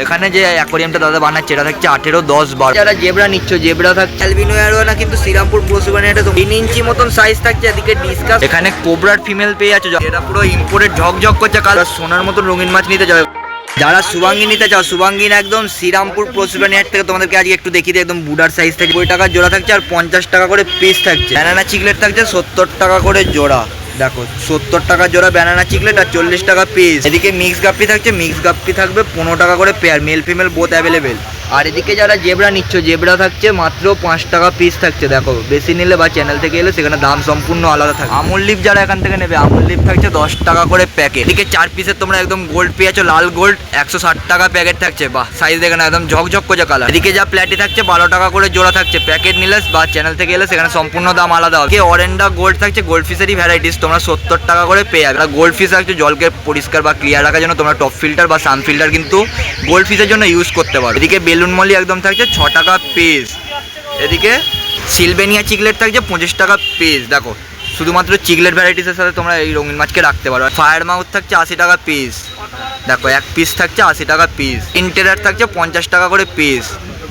এখানে যে অ্যাকোয়ারিয়ামটা দাদা বানাচ্ছে এটা থাকছে 18, 10, 12। যারা জেব্রা নিচ্ছ, জেব্রা থাকছে অ্যালবিনো অ্যারোয়ানা, কিন্তু শ্রীরামপুর পশুবাণী এটা 3 ইঞ্চি মতন সাইজ থাকছে। এদিকে ডিসকাস, এখানে কোবরার ফিমেল পেয়ে যাচ্ছে, এটা পুরো ইম্পোর্টেড ঝকঝক করছে কালার, সোনার মতন রঙিন মাছ নিতে যাবে। যারা সুবাঙ্গি নিতে চাও, সুবাঙ্গিন একদম শ্রীরামপুর পশুবাণী হাট থেকে তোমাদেরকে আজকে একটু দেখিয়ে দিই। একদম বুডার সাইজ থেকে 20 টাকা জোড়া থাকছে আর 50 টাকা করে পিস থাকছে। ব্যানানা চিকলেট থাকছে 70 টাকা করে জোড়া। দেখো 70 টাকা জোড়া ব্যানানা চিকলেট আর 40 টাকা পিস। এদিকে মিক্স গাপ্পি থাকছে, মিক্স গাপ্পি থাকবে 15 টাকা করে pair, male female both available. আর এদিকে যারা জেব্রা নিচ্ছ, জেব্রা থাকছে মাত্র 5 টাকা পিস থাকছে। দেখো বেশি নিলে বা চ্যানেল থেকে এলে সেখানে দাম সম্পূর্ণ আলাদা থাকে। আমুল লিপ যারা এখান থেকে নেবে, আমুল লিপ থাকছে 10 টাকা করে প্যাকেট। এদিকে 4 পিসের তোমরা একদম গোল্ড পেয়ে যাচ্ছ, লাল গোল্ড 160 টাকা প্যাকেট থাকছে। বাহ, সাইজ দেখে না একদম ঝকঝক করে কালার। এদিকে যা প্ল্যাটি থাকছে 12 টাকা করে জোড়া থাকছে। প্যাকেট নিলে বা চ্যানেল থেকে এলে সেখানে সম্পূর্ণ দাম আলাদা হবে। অরেন্ডা গোল্ড থাকছে, গোল্ড ফিশেরই ভ্যারাইটিস, তোমরা 70 টাকা করে পেয়ে যাবে। গোল্ড ফিশ থাকছে জলকে পরিষ্কার বা ক্লিয়ার রাখার জন্য তোমরা টপ ফিল্টার বা সান ফিল্টার কিন্তু গোল্ড ফিশের জন্য ইউজ করতে পারো। এদিকে বেলুন মলি একদম থাকছে 6 টাকা পিস। এদিকে সিলভেনিয়া চিকলেট থাকছে 25 টাকা পিস। দেখো শুধুমাত্র চিকলেট ভ্যারাইটিসের সাথে তোমরা এই রঙিন মাছকে রাখতে পারো। ফায়ার মাউথ থাকছে 80 টাকা পিস। দেখো এক পিস থাকছে 80 টাকা পিস। ইন্টেরার থাকছে 50 টাকা করে পিস।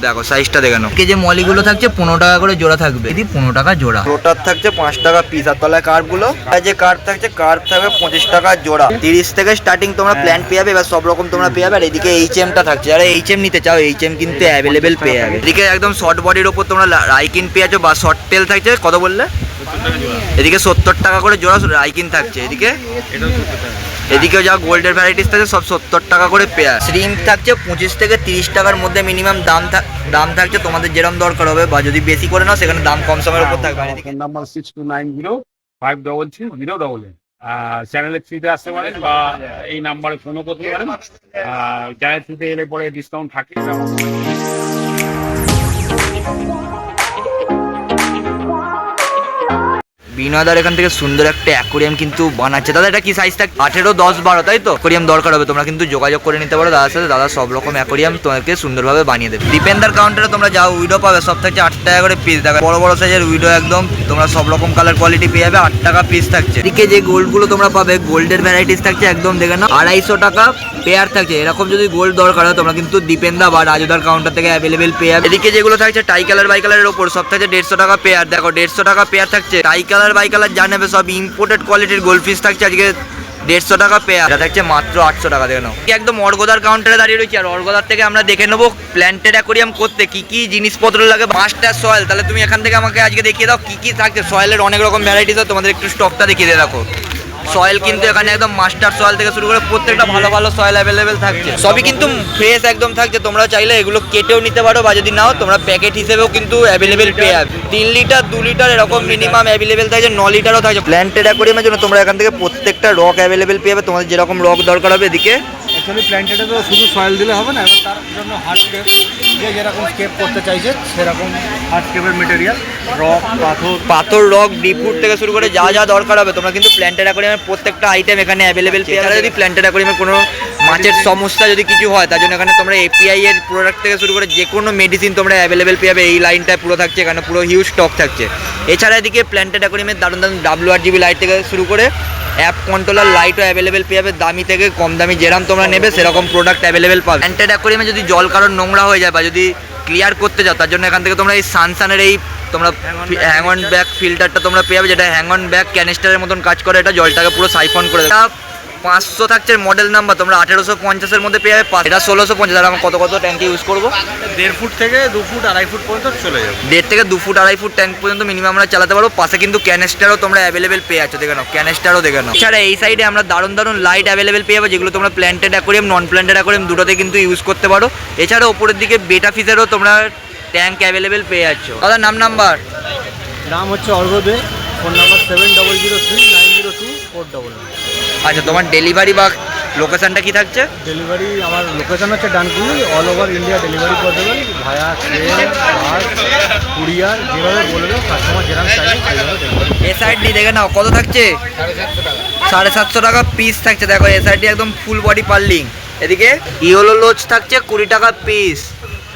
দেখো সাইজটা দেখে নাও। যে মলিগুলো থাকছে 15 টাকা করে জোড়া থাকবে, এটি 15 টাকা জোড়া। রোটার থাকছে 5 টাকা পিস। আর তলায় কার্ভগুলো, যে কার্ভ থাকছে, কার্ভ থাকবে 25 টাকা জোড়া। 30 থেকে স্টার্টিং তোমরা প্ল্যান্ট পেয়ে যাবে, এবার সব রকম তোমরা পেয়ে যাবে। আর এদিকে এইচএমটা থাকছে, যারা এইচএম নিতে চাও এইচএম কিন্তু অ্যাভেলেবেল পেয়ে যাবে। এদিকে একদম শর্ট বডির ওপর তোমরা রাইকিন পেয়ে যাচ্ছ বা শর্ট টেল থাকছে, কত বললে? এদিকে 70 টাকা করে জোড়া রাইকিন থাকছে। এদিকেও যা গোল্ডের ভ্যারাইটিস থাকে সব 70 টাকা করে পেয়ার। শ্রিম্প থাকছে 25 থেকে 30 টাকার মধ্যে মিনিমাম দাম থাকছে, তোমাদের যেরকম দরকার হবে বা যদি বেশি করে নাও সেখানে দাম কম সময়ের উপর থাকবে। Phone number 6290533088। চ্যানেলের থ্রিতে আসতে পারেন বা এই নাম্বারে ফোনও করতে পারেন। চ্যানেল থ্রিতে এলে পরে ডিসকাউন্ট থাকে। বিনয়দার এখান থেকে সুন্দর একটা অ্যাকোয়ারিয়াম কিন্তু বানাচ্ছে। দাদা এটা কি সাইজ থাকে? 18, 10, 12 তাই তো? অ্যাকোয়ারিয়াম দরকার হবে তোমরা কিন্তু যোগাযোগ করে নিতে পারো দাদার সাথে। দাদা সব রকম অ্যাকোয়ারিয়াম তোমাকে সুন্দরভাবে বানিয়ে দেবে। ডিপেন্ডার কাউন্টারে তোমরা যাও, উইডো পাবে সব থাকছে 8 টাকা করে পিস। দেখো বড় বড় সাইজের উইডো একদম তোমরা সব রকম কালার কোয়ালিটি পেয়ে যাবে, 8 টাকা পিস থাকছে। এদিকে যে গোল্ডগুলো তোমরা পাবে, গোল্ডের ভ্যারাইটিস থাকছে একদম দেখে নাও 250 টাকা পেয়ার থাকছে। এরকম যদি গোল্ড দরকার হয় তোমরা কিন্তু ডিপেন্ডা বা রাজুদার কাউন্টার থেকে অ্যাভেলেবেল পেয়ে যাবে। এদিকে যেগুলো থাকছে টাই কালার বাই কালারের ওপর সব থাকছে 150 টাকা পেয়ার। দেখো 150 টাকা পেয়ার থাকছে। টাই কালার বাই কালার জানে সব ইম্পোর্টেড কোয়ালিটির গোল্ডফিশ থাকছে আজকে 150 টাকা পেয়ার। এটা থাকছে মাত্র 800 টাকা। দেখে নাও একদম অর্গদার কাউন্টারে দাঁড়িয়ে রয়েছে। আর অর্গদার থেকে আমরা দেখে নেবো প্ল্যান্টেড অ্যাকোয়ারিয়াম করতে কি কি জিনিসপত্র লাগে। মাস্টার সয়েল, তাহলে তুমি এখান থেকে আমাকে আজকে দেখিয়ে দাও কি কি থাকছে। সয়েলের অনেক রকম ভ্যারাইটিস আছে, তোমাদের একটু স্টকটা দেখিয়ে দিয়ে রাখো। সয়েল কিন্তু এখানে একদম মাস্টার সয়েল থেকে শুরু করে প্রত্যেকটা ভালো ভালো সয়েল অ্যাভেলেবেল থাকছে। সবই কিন্তু ফ্রেশ একদম থাকছে। তোমরা চাইলে এগুলো কেটেও নিতে পারো বা যদি নাও তোমরা প্যাকেট হিসেবেও কিন্তু অ্যাভেলেবেল পেয়ে যাবে। 3 লিটার 2 লিটার এরকম মিনিমাম অ্যাভেলেবেল থাকছে, 9 লিটারও থাকছে। প্ল্যান্টেড অ্যাকোয়ারিয়ামের জন্য তোমরা এখান থেকে প্রত্যেকটা রক অ্যাভেলেবেল পেয়ে যাবে, তোমাদের যেরকম রক দরকার হবে। এদিকে অ্যাকচুয়ালি প্ল্যান্টেডে তো শুধু সয়েল দিলে হবে না, এবার তার জন্য হার্ডস্কেপ, যে যেরকম স্কেপ করতে চাইছে সেরকম হার্ডস্কেপের মেটেরিয়াল, রক, পাথর, রক, ডিপুট থেকে শুরু করে যা যা দরকার হবে তোমরা কিন্তু প্ল্যান্টেড অ্যাকোয়ারিয়ামের প্রত্যেকটা আইটেম এখানে অ্যাভেলেবেল পেয়ে যাবে। যদি প্ল্যান্টেড অ্যাকোয়ারিয়ামে কোনো মাছের সমস্যা যদি কিছু হয় তার জন্য এখানে তোমরা এপিআই এর প্রোডাক্ট থেকে শুরু করে যে কোনো মেডিসিন তোমরা অ্যাভেলেবেল পেয়ে যাবে। এই লাইনটায় পুরো থাকছে, এখানে পুরো হিউজ স্টক থাকছে। এছাড়া এদিকে প্ল্যান্টেড অ্যাকোয়ারিয়ামের দারুণ দারুণ WRGB লাইট থেকে শুরু করে অ্যাপ কন্ট্রোলার লাইটও অ্যাভেলেবেল পেয়ে যাবে। দামি থেকে কম দামি যেরকম তোমরা নেবে সেরকম প্রোডাক্ট অ্যাভেলেবেল পাবে। প্ল্যান্টেড অ্যাকোয়ারিয়ামে যদি জল কারণ নোংরা হয়ে যায় বা যদি ক্লিয়ার করতে যাও তার জন্য এখান থেকে তোমরা এই সানসানের এই তোমরা হ্যাং অন ব্যাক ফিল্টারটা তোমরা পেয়ে যাবে, যেটা হ্যাং অন ব্যাক ক্যানিস্টারের মতন কাজ করে। এটা জলটাকে পুরো সাইফন করে দেয়। 500 থাকছে মডেল নাম্বার, তোমরা 1850-এর মধ্যে পেয়ে যাবে। এটা 1650। আর আমরা কত কত ট্যাঙ্কি ইউজ করবো? 1.5 ফুট থেকে 2 ফুট 2.5 ফুট পর্যন্ত চলে যাবে। 1.5 থেকে 2 ফুট 2.5 ফুট ট্যাঙ্ক পর্যন্ত মিনিমাম আমরা চালাতে পারবো। পাশে কিন্তু ক্যানিস্টারও তোমরা অ্যাভেলেবেল পেয়ে যাচ্ছ, দেখে নাও ক্যানিস্টারও দেখে নাও। এছাড়া এই সাইডে আমরা দারুণ দারুণ লাইট অ্যাভেলেবেল পেয়ে যাবো, যেগুলো তোমরা প্ল্যান্টেড অ্যাকোয়ারিয়াম, নন প্ল্যান্টেড অ্যাকোয়ারিয়াম দুটোতে কিন্তু ইউজ করতে পারো। এছাড়া ওপরের দিকে বেটা ফিশেরও তোমরা ট্যাঙ্ক অ্যাভেলেবেল পেয়ে যাচ্ছ। দাদা নাম্বার নাম হচ্ছে অর্ঘদে, ফোন নাম্বার 7003902499। আচ্ছা, তোমার ডেলিভারি বা লোকেশনটা কি থাকছে? ডেলিভারি আমার লোকেশন হচ্ছে Dankuni, all over India delivery করে দেবেন, ভায়া ট্রেন, বাস, কুরিয়ার, যেভাবে বলবেন কাস্টমার যেরকম চাইবে সেইভাবে ডেলিভারি। এসআইডি দেখে নাও কত থাকছে? 750 টাকা পিস থাকছে। দেখো এসআইডি একদম ফুল বডি পার্লিং। এদিকে ইয়েলো লোচ থাকছে 20 টাকা পিস।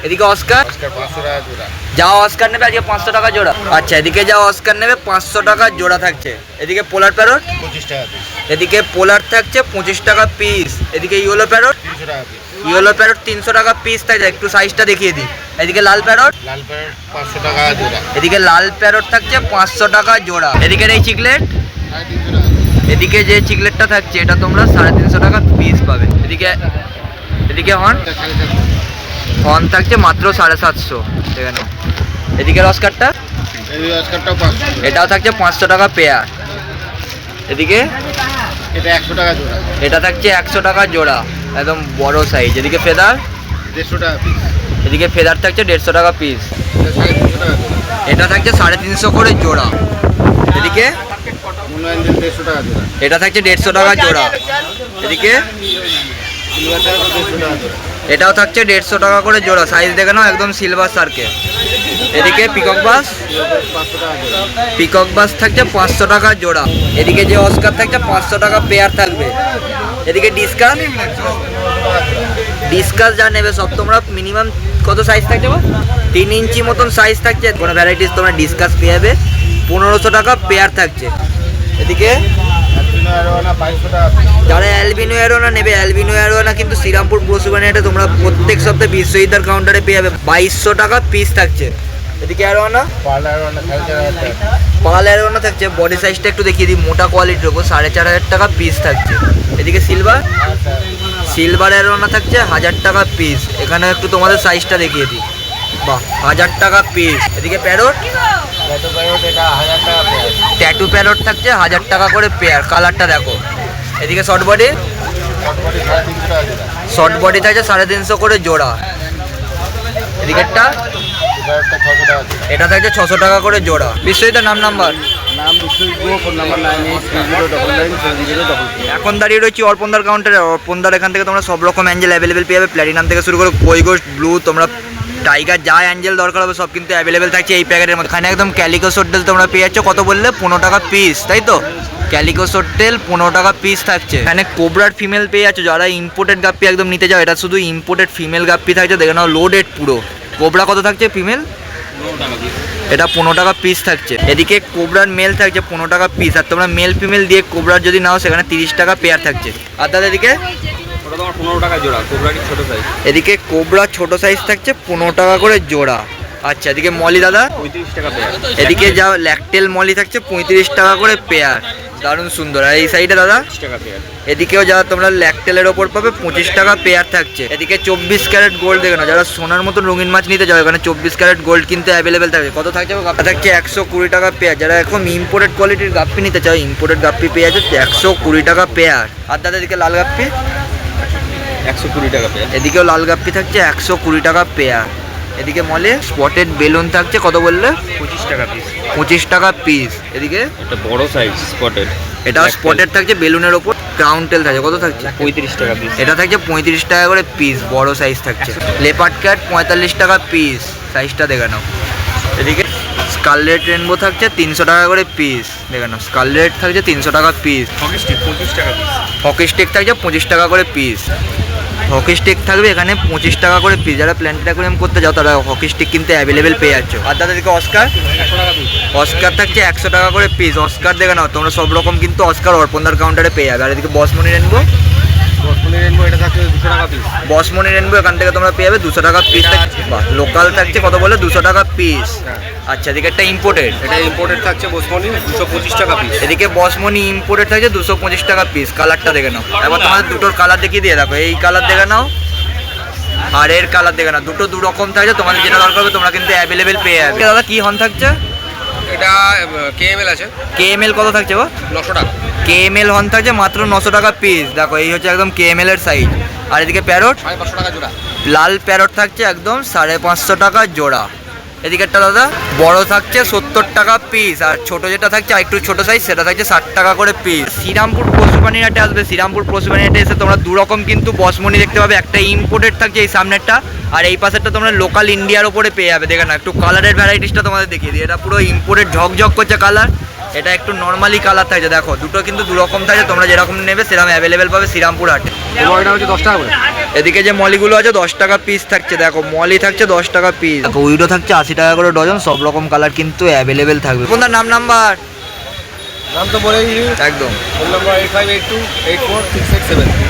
এদিকে অস্কার 500 টাকা জোড়া। যা অস্কার নেবে আজকে 500 টাকা জোড়া। আচ্ছা, এদিকে যা অস্কার নেবে 500 টাকা জোড়া থাকছে। এদিকে পোলার প্যারট 25 টাকা পিস। এদিকে পোলার থাকছে 25 টাকা পিস। এদিকে ইয়েলো প্যারট 300 টাকা পিস। ইয়েলো প্যারট 300 টাকা পিস থাকছে, একটু সাইজটা দেখিয়ে দিই। এদিকে লাল প্যারট, লাল প্যারট 500 টাকা জোড়া, এদিকে লাল প্যারট থাকছে 500 টাকা জোড়া। এদিকে এই চিকলেট, 350 টাকা। এদিকে যে চিকলেটটা থাকছে এটা তোমরা 350 টাকা পিস পাবে। এদিকে এদিকে হর্ন, এটা 750। হর্ন থাকছে মাত্র 750, দেখে নাও। এদিকে রসকারটা, এই অস্কারটাও 500, এটাও থাকছে 500 টাকা পেয়ার। এদিকে এটা 100 টাকা জোড়া, এটা থাকছে 100 টাকা জোড়া, একদম বড় সাইজ। এদিকে ফেদার, 150 টাকা পিস, এদিকে ফেদার থাকছে 150 টাকা পিস, এটা 350 টাকা জোড়া, এটা থাকছে 350 করে জোড়া। এদিকে মনো অ্যাঞ্জেল 150 টাকা জোড়া, এটা থাকছে 150 টাকা জোড়া। এদিকে সিলভার টাকা 150 টাকা জোড়া, এটাও থাকছে 150 টাকা করে জোড়া, সাইজ দেখে নাও একদম সিলভার সার্কেল। এদিকে পিকক বাস, 500 টাকা জোড়া, পিকক বাস থাকছে 500 টাকা জোড়া। এদিকে যে অস্কার থাকছে 500 টাকা পেয়ার থাকবে। এদিকে ডিসকাস, ডিসকাস যা নেবে সব তোমরা মিনিমাম কত সাইজ থাকছে 3 ইঞ্চি মতন সাইজ থাকছে। কোনো ভ্যারাইটিস তোমরা ডিসকাস পেয়ে যাবে, 1500 টাকা পেয়ার থাকছে। এদিকে অ্যালবিনো অ্যারোয়ানা 2200 টাকা পিস, যারা অ্যালবিনো অ্যারোনা নেবে, অ্যালবিনো অ্যারোনা কিন্তু শ্রীরামপুর পশুবাণীহাটে তোমরা প্রত্যেক সপ্তাহে বিশ্ববিদ্যার কাউন্টারে পেয়ে যাবে, 2200 টাকা পিস থাকছে। এদিকে অ্যারোনা, পার্ল অ্যারোয়ানা 4500 টাকা, পাল অ্যারোনা থাকছে, বডি সাইজটা একটু দেখিয়ে দিই, মোটা কোয়ালিটির ওপর 4500 টাকা পিস থাকছে। এদিকে সিলভার, সিলভার অ্যারোনা থাকছে 1000 টাকা পিস। এখানে একটু তোমাদের সাইজটা দেখিয়ে দিই, বাহ 1000 টাকা পিস। এদিকে প্যারট, রেটো প্যারট এটা 1000 টাকা পেয়ার, ট্যাটু প্যারট থাকছে 1000 টাকা করে পেয়ার, কালারটা দেখো। এদিকে শর্ট বডি, শর্টবডি 350 টাকা জোড়া, শর্ট বডি থাকছে 350 করে জোড়া। এদিকেরটা প্যারটটা 600 টাকা জোড়া। এটা থাকছে 600 টাকা করে জোড়া। বিশ্বজিতের নাম নাম্বার, নাম বিশ্বজিৎ গুহ, ফোন নাম্বার 9830997000। এখন দাঁড়িয়ে রয়েছি অর্পণদার কাউন্টারে। অর্পণদার এখান থেকে তোমরা সব রকম অ্যাঞ্জেল অ্যাভেলেবেল পেয়ে যাবে, প্ল্যাটিনাম থেকে শুরু করে কই গোস্ট, ব্লু, তোমরা টাইগার যা অ্যাঞ্জেল দরকার হবে সব কিন্তু অ্যাভেলেবেল থাকছে এই প্যাকেটের মধ্যে। এখানে একদম ক্যালিকো সোট্টেল তোমরা পেয়ে যাচ্ছ, কত বললে 15 টাকা পিস, তাই তো? ক্যালিকো সোট্টেল 15 টাকা পিস থাকছে। এখানে কোবরার ফিমেল পেয়ে যাচ্ছ, যারা ইম্পোর্টেড গাপ্পি একদম নিতে যাও, এটা শুধু ইম্পোর্টেড ফিমেল গাপ্পি থাকছে, দেখে নাও লোডেড পুরো। কোবরা কত থাকছে ফিমেল, এটা 15 টাকা পিস থাকছে। এদিকে কোবরার মেল থাকছে 15 টাকা পিস, আর তোমরা মেল ফিমেল দিয়ে কোবরার যদি নাও সেখানে 30 টাকা পেয়ার থাকছে। আর তাহলে এদিকে 15 টাকা জোড়া, কোবরাটি ছোট সাইজ, এদিকে কোবরা ছোট সাইজ থাকছে 15 টাকা করে জোড়া। আচ্ছা, এদিকে মলি দাদা, 35 টাকা পেয়ার, এদিকে যা ল্যাকটেল মলি থাকছে 35 টাকা করে পেয়ার, দারুণ সুন্দর। আর এই সাইডে দাদা 30 টাকা পেয়ার, এদিকেও যা তোমরা ল্যাকটেলের ওপর পাবে 25 টাকা পেয়ার থাকছে। এদিকে 24 ক্যারেট গোল্ড দেখে না, যারা সোনার মতন রঙিন মাছ নিতে যাও এখানে 24 ক্যারেট গোল্ড কিন্তু অ্যাভেলেবেল থাকবে। কত থাকছে গাপ্পি থাকছে 120 টাকা পেয়ার। যারা এখন ইম্পোর্টেড কোয়ালিটির গাপ্পি নিতে চাও, ইম্পোর্টেড গাপ্পি পেয়ে যাচ্ছে 120 টাকা পেয়ার। আর দাদা এদিকে লাল গাপ্পি, 120 টাকা পেয়ার, এদিকেও লাল গাপ্পি থাকছে 120 টাকা পেয়ার। এদিকে মলে স্পটেড বেলুন থাকছে, কত বললে 25 টাকা পিস, 25 টাকা পিস। এদিকে এটা বড় সাইজ স্পটেড, এটা স্পটেড থাকছে বেলুনের ওপর, ক্রাউন টেল থাকছে, কত থাকছে 35 টাকা পিস, এটা থাকছে 35 টাকা করে পিস, বড় সাইজ থাকছে। লেপার্ড ক্যাট 45 টাকা পিস, সাইজটা দেখে নাও। এদিকে স্কারলেট রেনবো থাকছে 300 টাকা করে পিস, দেখে নাও স্কারলেট থাকছে 300 টাকা পিস। হকি স্টিক 25 টাকা পিস, হকি স্টিক থাকছে 25 টাকা করে পিস, হকি স্টিক থাকবে এখানে 25 টাকা করে পিস। যারা প্ল্যান্টেড অ্যাকোয়ারিয়াম করতে যাও তারা হকি স্টিক কিন্তু অ্যাভেলেবেল পেয়ে যাচ্ছ। আর দাদা এদিকে অস্কার, 100 টাকা পিস, অস্কার থাকছে 100 টাকা করে পিস। অস্কার দেখে নাও তোমরা সব রকম কিন্তু অস্কার অর্পণদার কাউন্টারে পেয়ে যাবে। আর এদিকে বসমনি রেনবো, বসমনি রেনবো এটা থাকছে 200 টাকা পিস, বসমনি রেনবো এখান থেকে তোমরা পেয়ে যাবে 200 টাকা পিস। লোকাল থাকছে কত বলে 200 টাকা পিস। আচ্ছা, এদিকে একটা ইম্পোর্টেড, এটা ইম্পোর্টেড থাকছে বসমনি 225 টাকা পিস, এদিকে বসমনি ইম্পোর্টেড থাকছে 225 টাকা পিস। কালারটা দেখে নাও, এবার তোমাদের দুটোর কালার দেখিয়ে দিয়ে দেখো, এই কালার দেখে নাও আর এর কালার দেখে নাও, দুটো দু রকম থাকছে, তোমাদের যেটা দরকার হবে তোমরা কিন্তু অ্যাভেলেবেল পেয়ে যাবে। দাদা কি হর্ন থাকছে, এটা কেএমএল আছে কেএমএল কত থাকছে গো 900 টাকা, কেএমএল হর্ন থাকছে মাত্র 900 টাকা পিস। দেখো এই হচ্ছে একদম কেএমএল এর সাইজ। আর এদিকে প্যারট, 550 টাকা জোড়া, লাল প্যারট থাকছে একদম 550 টাকা জোড়া। এদিকে একটা দাদা বড় থাকছে 70 টাকা পিস, আর ছোট যেটা থাকছে আর একটু ছোট সাইজ সেটা থাকছে 60 টাকা করে পিস। শ্রীরামপুর পশুপানিহাটে আসবে, শ্রীরামপুর পশুপানিহাটে এসে তোমরা দু রকম কিন্তু বসমনি দেখতে পাবে, একটা ইম্পোর্টেড থাকছে এই সামনেরটা, আর এই পাশেরটা তোমরা লোকাল ইন্ডিয়ার ওপরে পেয়ে যাবে। দেখে না একটু কালারের ভ্যারাইটিসটা তোমাদের দেখিয়ে দিই, এটা পুরো ইম্পোর্টেড ঝকঝক করছে কালার, এটা একটু নর্মালি কালার থাকছে। দেখো দুটো কিন্তু দু রকম থাকছে, তোমরা যেরকম নেবে সেরকম অ্যাভেলেবেল পাবে শ্রীরামপুর হাটে। এটা হচ্ছে 10 টাকা করে, এদিকে যে মলিগুলো আছে 10 টাকা পিস থাকছে, দেখো মলি থাকছে 10 টাকা পিস, দেখো উইডো থাকছে 80 টাকা করে ডজন, সব রকম কালার কিন্তু অ্যাভেলেবেল থাকবে। আপনার নাম নাম্বার নাম তো বলেই একদম, ফোন নাম্বার 8582846887।